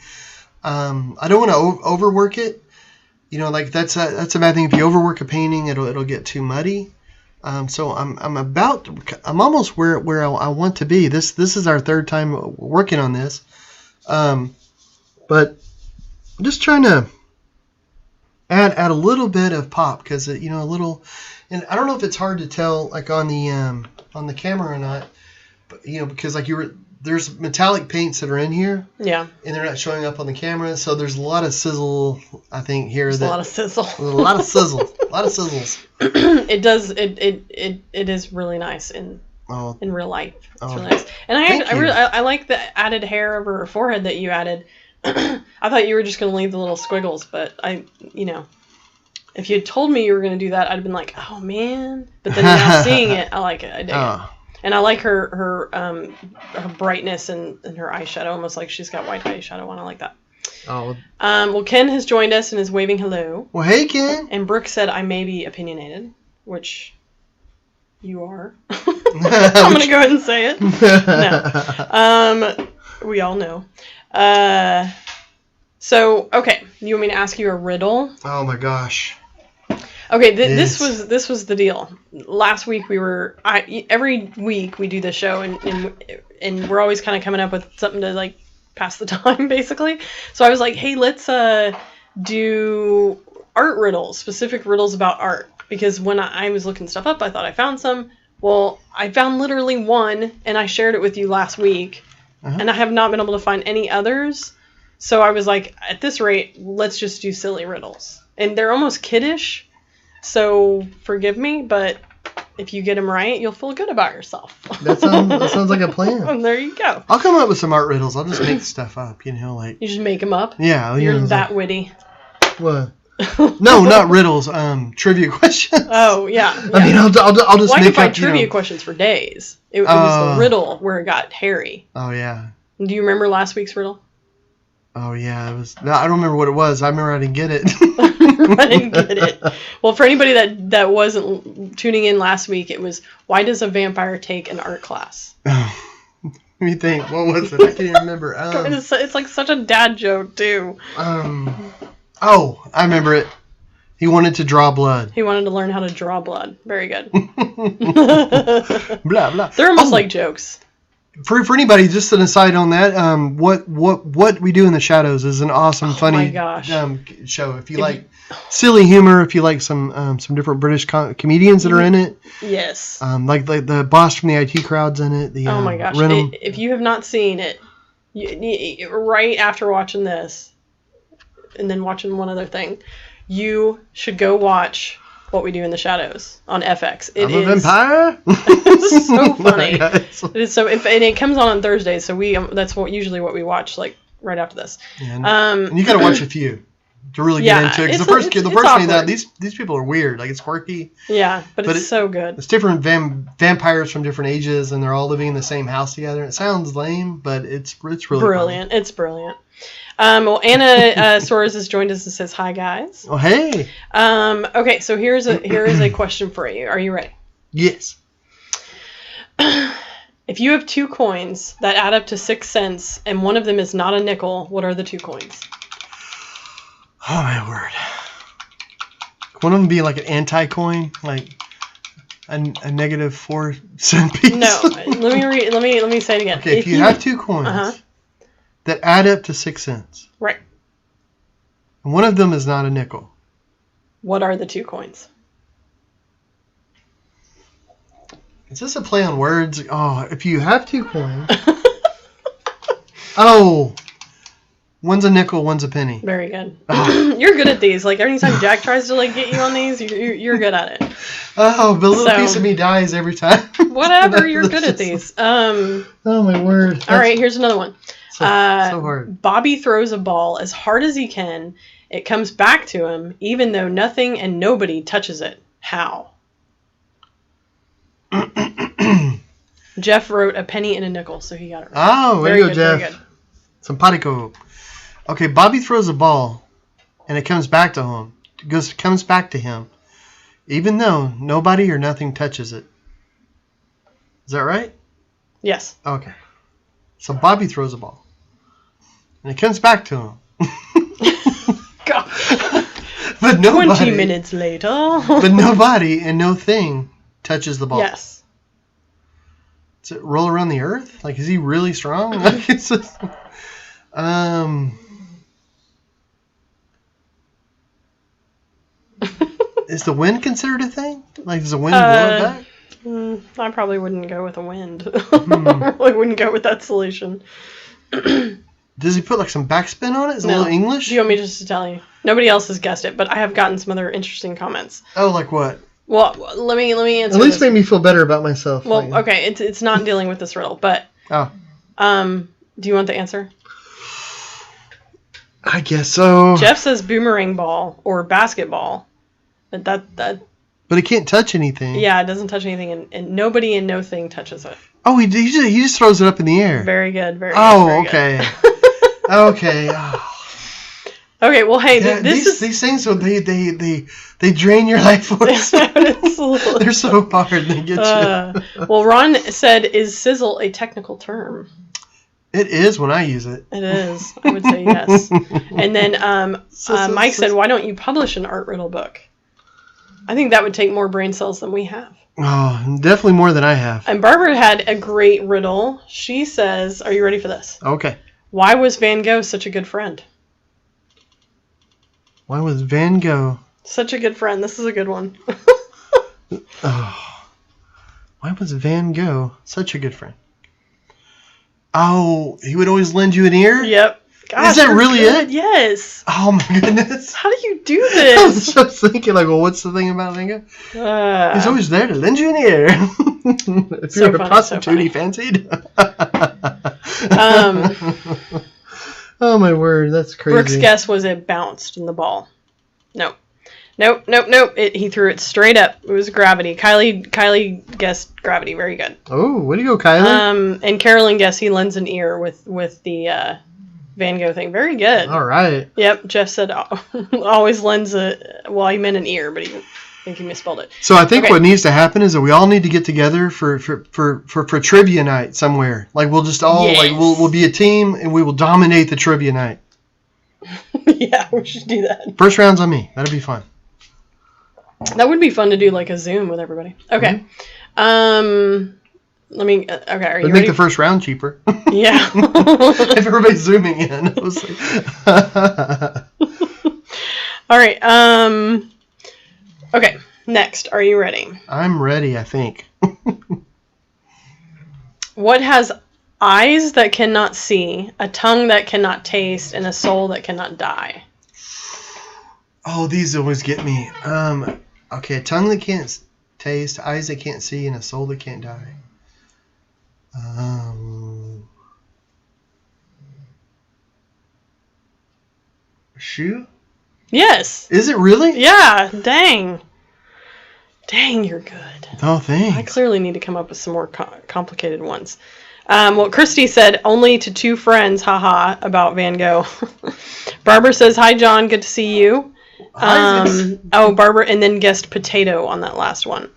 I don't want to overwork it. Like that's a bad thing. If you overwork a painting, it'll get too muddy. So I'm almost where I want to be. This is our third time working on this. But I'm just trying to add a little bit of pop because a little. And I don't know if it's hard to tell, like on the camera or not, but because there's metallic paints that are in here. Yeah. And they're not showing up on the camera, so there's a lot of sizzle. I think here. A lot of sizzle. A lot of sizzle. A lot of sizzles. It does. It is really nice in real life. It's really nice. And I like the added hair over her forehead that you added. I thought you were just gonna leave the little squiggles, but if you had told me you were going to do that, I'd have been like, oh, man. But then now seeing it, I like it. I dig it. And I like her brightness and her eyeshadow, almost like she's got white eyeshadow on. I like that. Oh. Well, Ken has joined us and is waving hello. Well, hey, Ken. And Brooke said, I may be opinionated, which you are. I'm going to go ahead and say it. No. We all know. So, okay. You want me to ask you a riddle? Oh, my gosh. Okay, this was the deal. Last week every week we do the show and we're always kind of coming up with something to like pass the time basically. So I was like, hey, let's do art riddles, specific riddles about art, because when I was looking stuff up, I thought I found some. Well, I found literally one and I shared it with you last week, and I have not been able to find any others. So I was like, at this rate, let's just do silly riddles, and they're almost kiddish. So forgive me, but if you get them right, you'll feel good about yourself. That sounds like a plan. And there you go. I'll come up with some art riddles. I'll just make stuff up, like. You just make them up? Yeah. You're that witty. What? No, not riddles. Trivia questions. Oh yeah. I mean, I'll just make up. I can find trivia questions for days. It was the riddle where it got hairy. Oh yeah. Do you remember last week's riddle? Oh yeah, it was. No, I don't remember what it was. I remember I didn't get it. I didn't get it. Well, for anybody that wasn't tuning in last week, it was, why does a vampire take an art class? Let me think. What was it? I can't even remember. It's like such a dad joke, too. Oh, I remember it. He wanted to draw blood. He wanted to learn how to draw blood. Very good. Blah, blah. They're almost like jokes. For anybody, just an aside on that, what we do in the shadows is an awesome, funny show. If you like silly humor, if you like some different British comedians that are in it, yes, like the boss from the IT crowd's in it. Oh my gosh! If you have not seen it, right after watching this, and then watching one other thing, you should go watch What We Do in the Shadows on FX. I'm a vampire. It's so funny. It is so, and it comes on Thursdays, so that's usually what we watch, like right after this. Yeah, and you got to watch a few to really get into it. Because the first thing that these people are weird, like it's quirky. Yeah, but it's so good. It's different vampires from different ages, and they're all living in the same house together. It sounds lame, but it's really brilliant. Fun. It's brilliant. Well, Anna Soares has joined us and says, hi, guys. Oh, hey. Okay, so here is a question for you. Are you ready? Yes. If you have 2 coins that add up to 6 cents and one of them is not a nickel, what are the 2 coins? Oh, my word. One of them be like an anti-coin, like a negative 4 cent piece. No, let me say it again. Okay, if you have 2 coins that add up to 6 cents. Right. And one of them is not a nickel. What are the 2 coins? Is this a play on words? Oh, if you have 2 coins. Oh. One's a nickel, one's a penny. Very good. Oh. You're good at these. Like anytime Jack tries to like get you on these, you're good at it. Oh, the little piece of me dies every time. Whatever, you're good at these. Oh my word. All right, here's another one. So hard. Bobby throws a ball as hard as he can. It comes back to him, even though nothing and nobody touches it. How? Jeff wrote a penny and a nickel, so he got it right. Oh, there you go, Jeff. Very good. Simpatico. Okay, Bobby throws a ball, and it comes back to him. Comes back to him, even though nobody or nothing touches it. Is that right? Yes. Okay. So Bobby throws a ball, and it comes back to him. God. But nobody. 20 minutes later. But nobody and no thing touches the ball. Yes. Does it roll around the earth? Like, is he really strong? Like, it's just, is the wind considered a thing? Like, does the wind blow it back? I probably wouldn't go with a wind. I really wouldn't go with that solution. Does he put like some backspin on it? Is it a little English? Do you want me just to tell you? Nobody else has guessed it, but I have gotten some other interesting comments. Oh, like what? Well, let me answer. At least make me feel better about myself. Well, like, okay, it's not dealing with this riddle, but do you want the answer? I guess so. Jeff says boomerang ball or basketball, but that. But it can't touch anything. Yeah, it doesn't touch anything, and nobody and no thing touches it. Oh, he just throws it up in the air. Very good. Very. Oh, good, okay. Okay. Oh. Okay. Well, hey, these things. So they drain your life force. They're so hard. They get you. Well, Ron said, "Is sizzle a technical term?" It is when I use it. It is. I would say yes. And then Mike said, "Why don't you publish an art riddle book?" I think that would take more brain cells than we have. Oh, definitely more than I have. And Barbara had a great riddle. She says, are you ready for this? Okay. Why was Van Gogh such a good friend? Why was Van Gogh such a good friend? This is a good one. Why was Van Gogh such a good friend? Oh, he would always lend you an ear? Yep. Gosh, is that really good. it? Yes. Oh my goodness. How do you do this? I was just thinking, like, well, what's the thing about Van Gogh? He's always there to lend you an ear. If you're a prostitute he fancied. Oh my word, that's crazy. Brooke's guess was it bounced in the ball. Nope. He threw it straight up. It was gravity. Kylie guessed gravity. Very good. Oh, way to go, Kylie. And Carolyn guessed he lends an ear with the Van Gogh thing. Very good. All right. Yep. Jeff said always lends a. Well, he meant an ear, but I think he misspelled it. So I think what needs to happen is that we all need to get together for trivia night somewhere. Like we'll just all we'll be a team and we will dominate the trivia night. Yeah, we should do that. First round's on me. That'd be fun. That would be fun to do, like a Zoom with everybody. Okay. Mm-hmm. Let me. Okay, are you It'd ready? make the first round cheaper. Yeah. If everybody's zooming in. It was like All right. Okay. Next, are you ready? I'm ready, I think. What has eyes that cannot see, a tongue that cannot taste, and a soul that cannot die? Oh, these always get me. Okay, a tongue that can't taste, eyes that can't see, and a soul that can't die. Shoe? Yes. Is it really? Yeah. Dang, you're good. Oh, thanks. I clearly need to come up with some more complicated ones. Well, Christy said, only to 2 friends, haha, about Van Gogh. Barbara says, hi, John, good to see you. Barbara, and then guessed potato on that last one.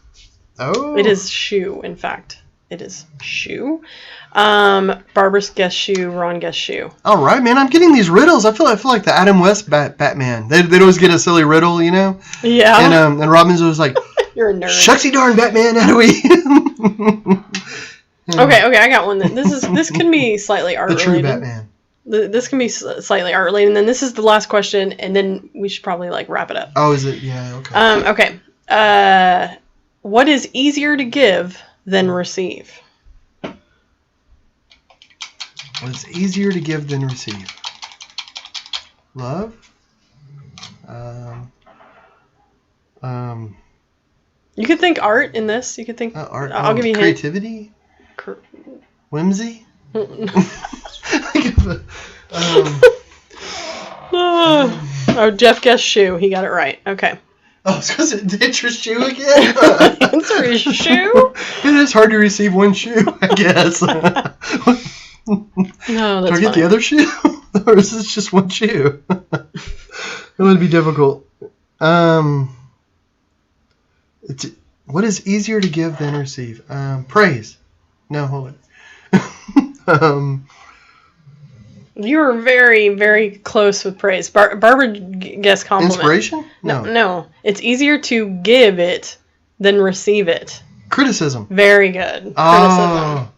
Oh. It is shoe, in fact. It is shoe. Barbara's guessed shoe, Ron guessed shoe. All right, man, I'm getting these riddles. I feel like the Adam West Batman. They'd always get a silly riddle, you know? Yeah. And Robin's always like, you're a nerd. Shucksy darn Batman, how do we... Okay, I got one. This can be slightly art related. The true Batman. This can be slightly art related, and then this is the last question, and then we should probably wrap it up. Oh, is it? Yeah. Okay. Okay. What is easier to give than receive? What's easier to give than receive? Love. You could think art in this. You could think art. I'll give you a creativity. hint. Whimsy. Jeff guessed shoe. He got it right. Okay. Oh, it's because it hit your shoe again? The answer is shoe? It is hard to receive one shoe, I guess. No, that's Do I get the other shoe? Or is this just one shoe? It would be difficult. What is easier to give than receive? Praise. No, hold it. You were very, very close with praise. Barbara guessed compliment. Inspiration? No. It's easier to give it than receive it. Criticism. Very good. Oh. Criticism.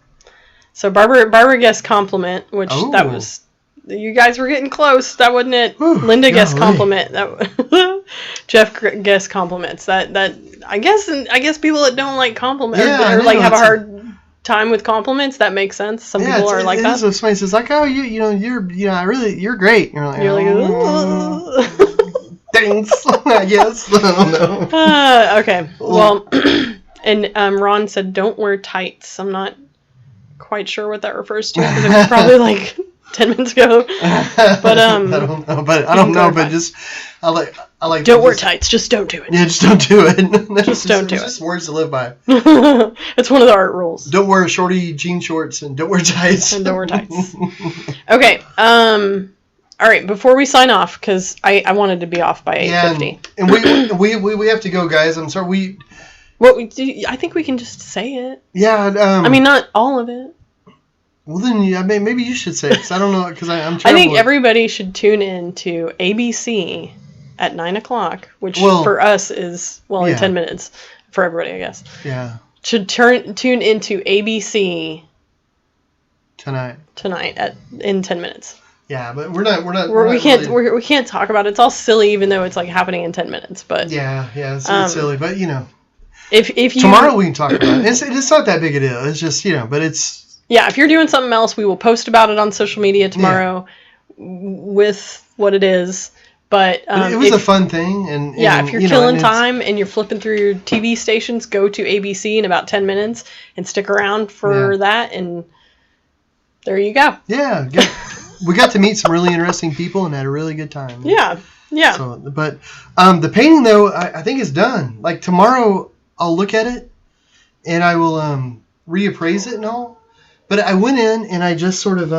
So Barbara guessed compliment, which that was... You guys were getting close. That wasn't it. Whew, Linda guessed compliment. Jeff guessed compliments. That I guess people that don't like compliments or like have a hard time with compliments, that makes sense. Some people are like that. Somebody says like, "Oh, you're great." You're like, thanks. I guess. I don't know. Okay. Well, and Ron said, "Don't wear tights." I'm not quite sure what that refers to because it was probably like 10 minutes ago. But I don't know. But just I like. Don't wear tights. Just don't do it. Yeah, just don't do it. Just don't do it. Just words to live by. It's one of the art rules. Don't wear shorty jean shorts and don't wear tights. And don't wear tights. Okay. All right. Before we sign off, because I wanted to be off by 8:50. And we have to go, guys. I'm sorry. I think we can just say it. Yeah. I mean, not all of it. Well, then maybe you should say it, because I don't know, because I'm terrible. I think everybody should tune in to ABC at 9 o'clock, which for us is, in 10 minutes. For everybody, I guess. Yeah. Should tune into ABC tonight in 10 minutes. Yeah, but we can't talk about it. It's all silly, even though it's like happening in 10 minutes. But yeah, it's silly. But if you tomorrow we can talk about it. It's not that big a deal. It's just but it's. Yeah, if you're doing something else, we will post about it on social media tomorrow with what it is. But it was a fun thing, and if you're killing time and you're flipping through your TV stations, go to ABC in about 10 minutes and stick around for that, and there you go. Yeah, we got to meet some really interesting people and had a really good time. Yeah. So, but the painting though, I think is done. Like tomorrow, I'll look at it and I will reappraise it and all. But I went in and I just sort of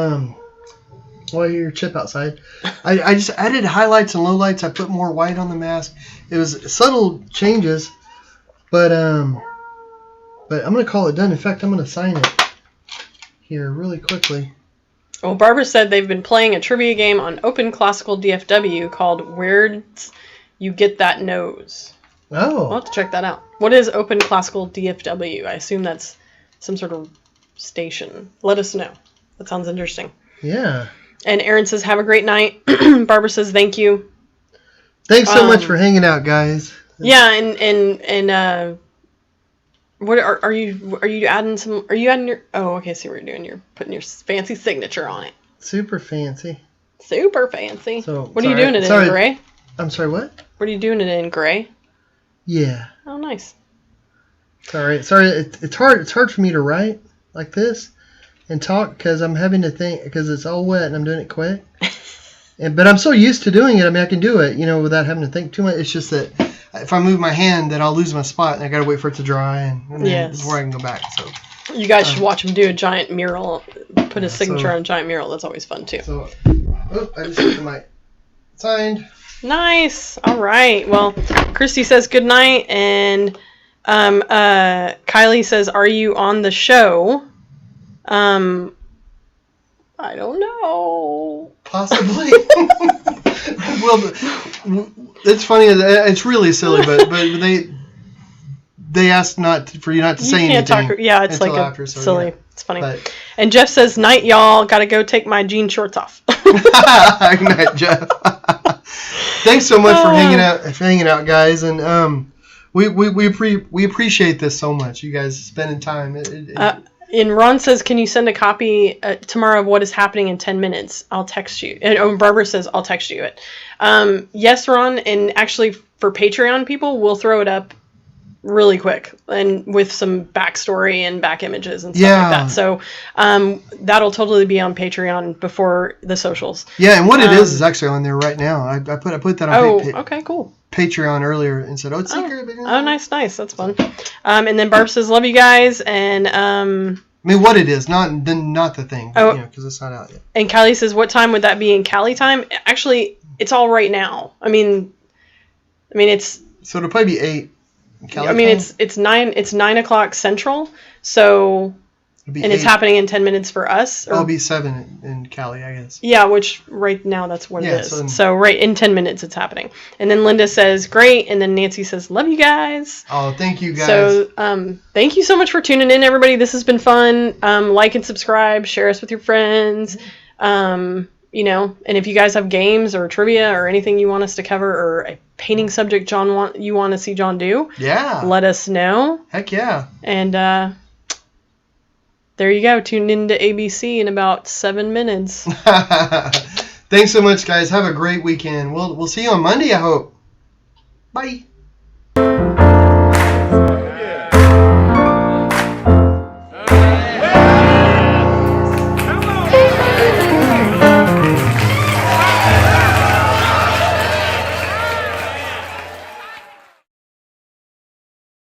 Well, your chip outside. I just added highlights and lowlights. I put more white on the mask. It was subtle changes, but I'm gonna call it done. In fact, I'm gonna sign it here really quickly. Well, Barbara said they've been playing a trivia game on Open Classical DFW called Words You Get That Nose. Oh. I'll have to check that out. What is Open Classical DFW? I assume that's some sort of station. Let us know. That sounds interesting. Yeah. And Aaron says, have a great night. Barbara says, thank you. Thanks so much for hanging out, guys. Yeah, and what are you adding some? Are you adding your? Oh, okay. See what you're doing. You're putting your fancy signature on it. Super fancy. Super fancy. So what are you doing it in gray? I'm sorry. What? What are you doing it in gray? Yeah. Oh, nice. Sorry. It's hard. It's hard for me to write like this and talk because I'm having to think because it's all wet and I'm doing it quick. But I'm so used to doing it. I mean, I can do it, without having to think too much. It's just that if I move my hand, then I'll lose my spot, and I got to wait for it to dry, and then before I can go back. So you guys should watch him do a giant mural, put his signature on a giant mural. That's always fun too. So, I just got my signed. Nice. All right. Well, Christy says good night, and Kylie says, "Are you on the show?" I don't know. Possibly. Well, it's funny. It's really silly, but they asked for you not to say anything. Yeah, it's like after, silly. Yeah. It's funny. And Jeff says, "Night, y'all. Got to go take my jean shorts off." Good night, Jeff. Thanks so much for hanging out, guys, and we appreciate this so much. You guys spending time. And Ron says, can you send a copy tomorrow of what is happening in 10 minutes? I'll text you. And Barbara says, I'll text you it. Yes, Ron. And actually, for Patreon people, we'll throw it up really quick and with some backstory and back images and stuff like that. So that'll totally be on Patreon before the socials. Yeah, and what it is actually on there right now. I put that on okay, cool. Patreon earlier and said, it's secret. Oh, nice. That's fun. And then Barb says, love you guys. And I mean, what it is, not the thing, because it's not out yet. And Callie says, what time would that be in Cali time? Actually, it's all right now. I mean, it's. So it'll probably be 8. Cali time? It's 9. It's 9 o'clock Central. So. And 8. It's happening in 10 minutes for us. It'll be 7 in Cali, I guess. Yeah, which right now that's what it is. So right in 10 minutes it's happening. And then Linda says, great. And then Nancy says, love you guys. Oh, thank you guys. So thank you so much for tuning in, everybody. This has been fun. Like and subscribe. Share us with your friends. And if you guys have games or trivia or anything you want us to cover or a painting subject you want to see John do, let us know. Heck yeah. And there you go. Tune in to ABC in about 7 minutes. Thanks so much, guys. Have a great weekend. We'll see you on Monday, I hope. Bye.